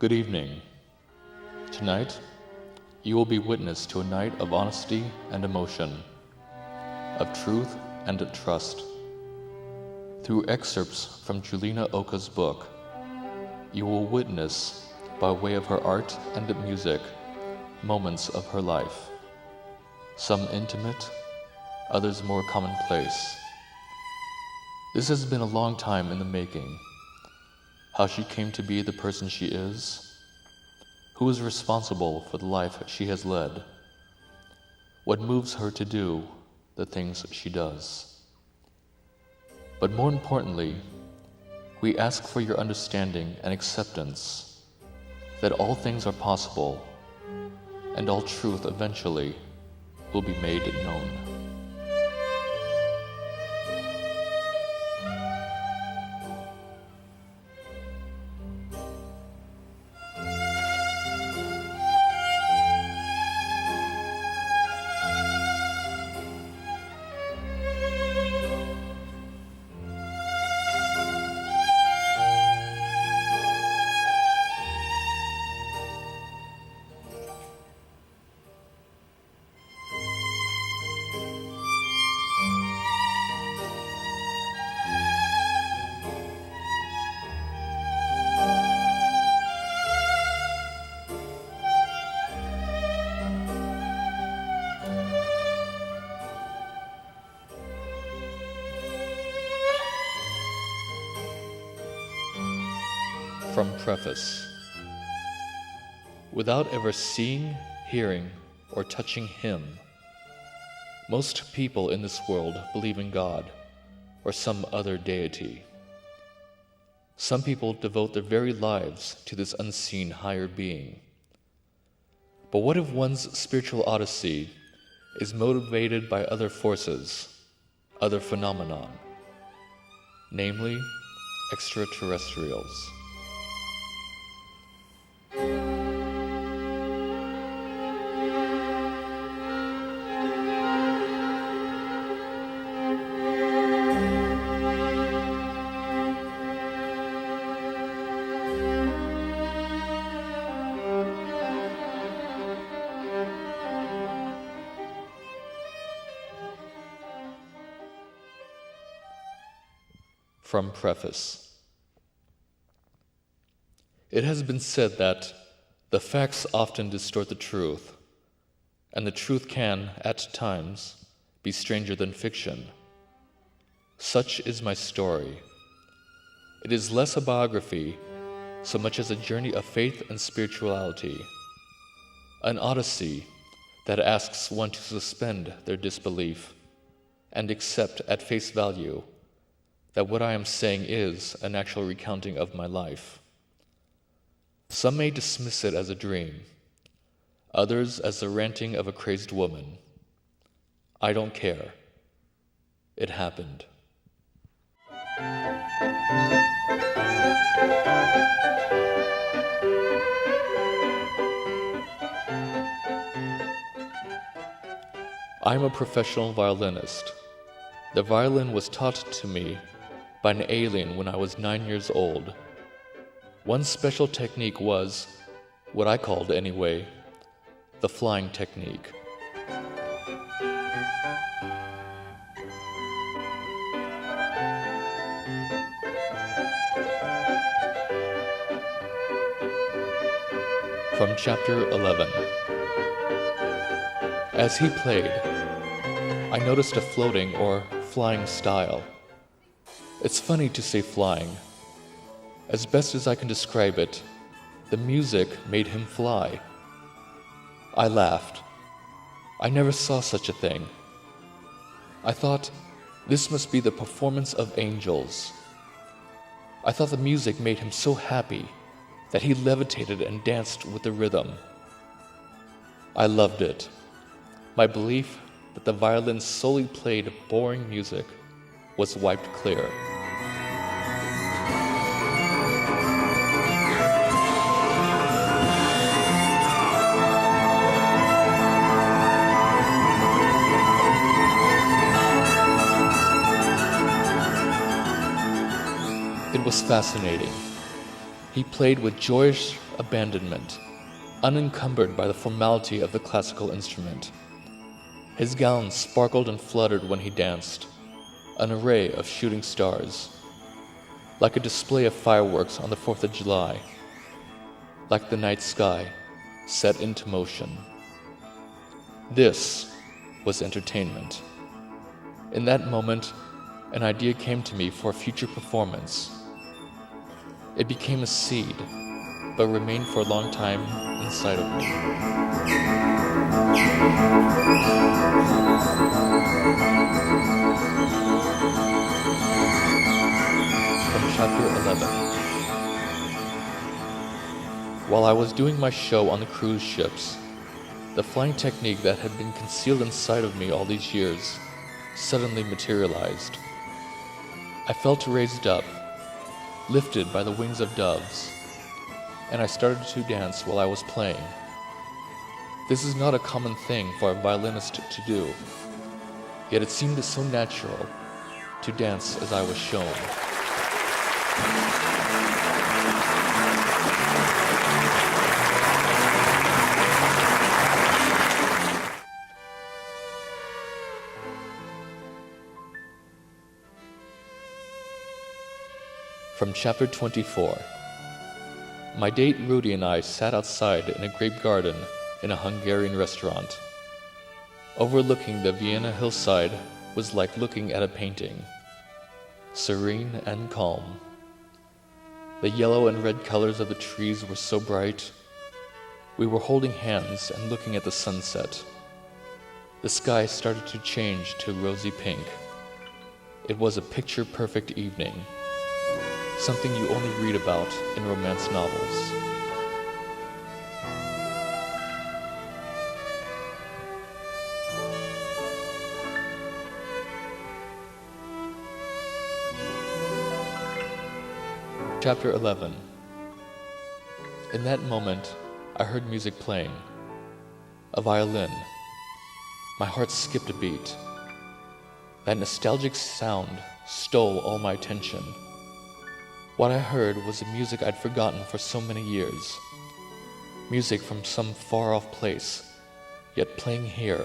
Good evening. Tonight, you will be witness to a night of honesty and emotion, of truth and trust. Through excerpts from Julliena Okah's book, you will witness, by way of her art and music, moments of her life, some intimate, others more commonplace. This has been a long time in the making. How she came to be the person she is, who is responsible for the life she has led, what moves her to do the things she does. But more importantly, we ask for your understanding and acceptance that all things are possible and all truth eventually will be made known. From Preface. Without ever seeing, hearing, or touching Him, most people in this world believe in God or some other deity. Some people devote their very lives to this unseen higher being. But what if one's spiritual odyssey is motivated by other forces, other phenomenon, namely extraterrestrials? From Preface. It has been said that the facts often distort the truth, and the truth can, at times, be stranger than fiction. Such is my story. It is less a biography, so much as a journey of faith and spirituality, an odyssey that asks one to suspend their disbelief and accept at face value that what I am saying is an actual recounting of my life. Some may dismiss it as a dream, others as the ranting of a crazed woman. I don't care. It happened. I'm a professional violinist. The violin was taught to me by an alien when I was 9 years old. One special technique was, what I called anyway, the flying technique. From Chapter 11. As he played, I noticed a floating or flying style. It's funny to say flying. As best as I can describe it, the music made him fly. I laughed. I never saw such a thing. I thought, this must be the performance of angels. I thought the music made him so happy that he levitated and danced with the rhythm. I loved it. My belief that the violin solely played boring music was wiped clear. It was fascinating. He played with joyous abandonment, unencumbered by the formality of the classical instrument. His gown sparkled and fluttered when he danced, an array of shooting stars, like a display of fireworks on the 4th of July, like the night sky set into motion. This was entertainment. In that moment, an idea came to me for a future performance. It became a seed, but remained for a long time inside of me. From Chapter 11. While I was doing my show on the cruise ships, the flying technique that had been concealed inside of me all these years suddenly materialized. I felt raised up, lifted by the wings of doves, and I started to dance while I was playing. This is not a common thing for a violinist to do, yet it seemed so natural to dance as I was shown. From Chapter 24. My date Rudy and I sat outside in a grape garden in a Hungarian restaurant. Overlooking the Vienna hillside was like looking at a painting, serene and calm. The yellow and red colors of the trees were so bright. We were holding hands and looking at the sunset. The sky started to change to rosy pink. It was a picture-perfect evening. Something you only read about in romance novels. Chapter 11. In that moment, I heard music playing. A violin. My heart skipped a beat. That nostalgic sound stole all my attention. What I heard was the music I'd forgotten for so many years. Music from some far-off place, yet playing here,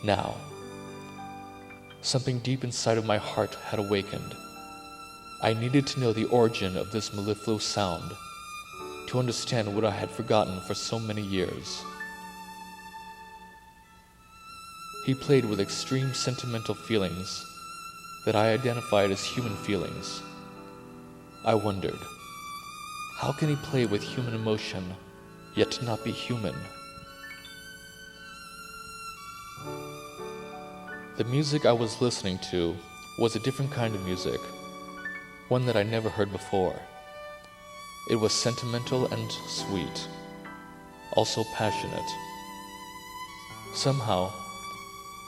now. Something deep inside of my heart had awakened. I needed to know the origin of this mellifluous sound, to understand what I had forgotten for so many years. He played with extreme sentimental feelings that I identified as human feelings. I wondered, how can he play with human emotion, yet not be human? The music I was listening to was a different kind of music, one that I never heard before. It was sentimental and sweet, also passionate. Somehow,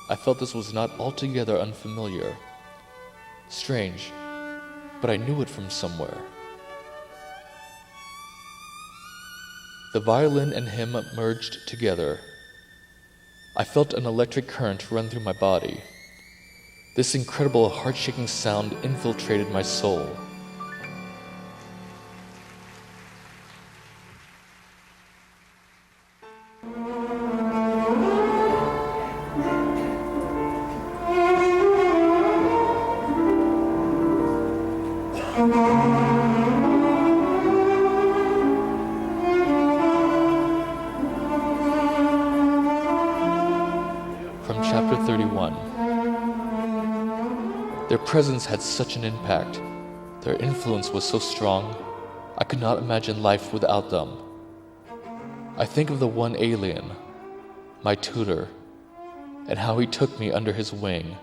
I felt this was not altogether unfamiliar, strange, but I knew it from somewhere. The violin and hymn merged together. I felt an electric current run through my body. This incredible heart-shaking sound infiltrated my soul. From Chapter 31. Their presence had such an impact. Their influence was so strong, I could not imagine life without them. I think of the one alien, my tutor, and how he took me under his wing,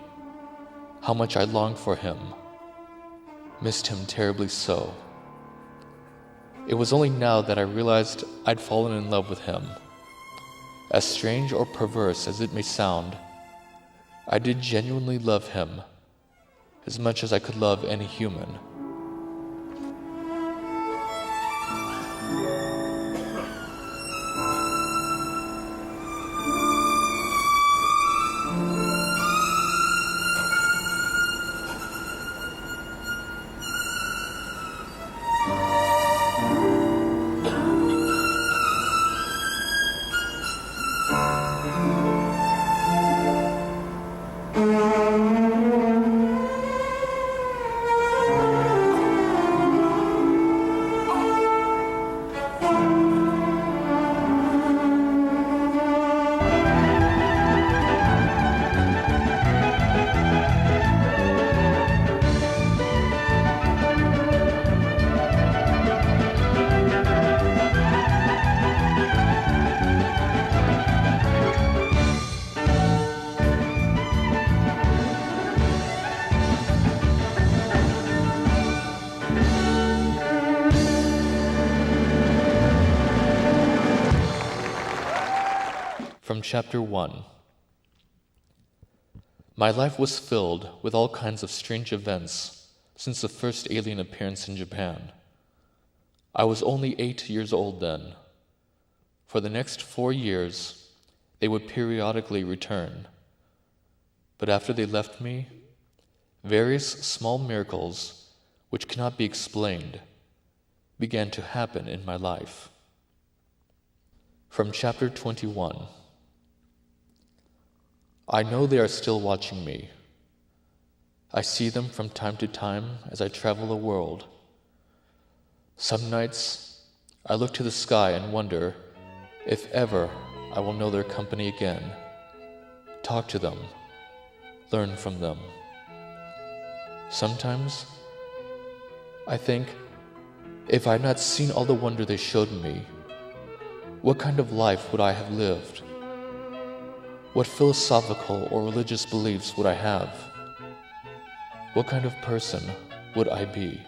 how much I longed for him, missed him terribly so. It was only now that I realized I'd fallen in love with him. As strange or perverse as it may sound, I did genuinely love him, as much as I could love any human. From Chapter 1. My life was filled with all kinds of strange events since the first alien appearance in Japan. I was only 8 years old then. For the next 4 years, they would periodically return. But after they left me, various small miracles, which cannot be explained, began to happen in my life. From Chapter 21. I know they are still watching me. I see them from time to time as I travel the world. Some nights, I look to the sky and wonder if ever I will know their company again, talk to them, learn from them. Sometimes, I think, if I had not seen all the wonder they showed me, what kind of life would I have lived? What philosophical or religious beliefs would I have? What kind of person would I be?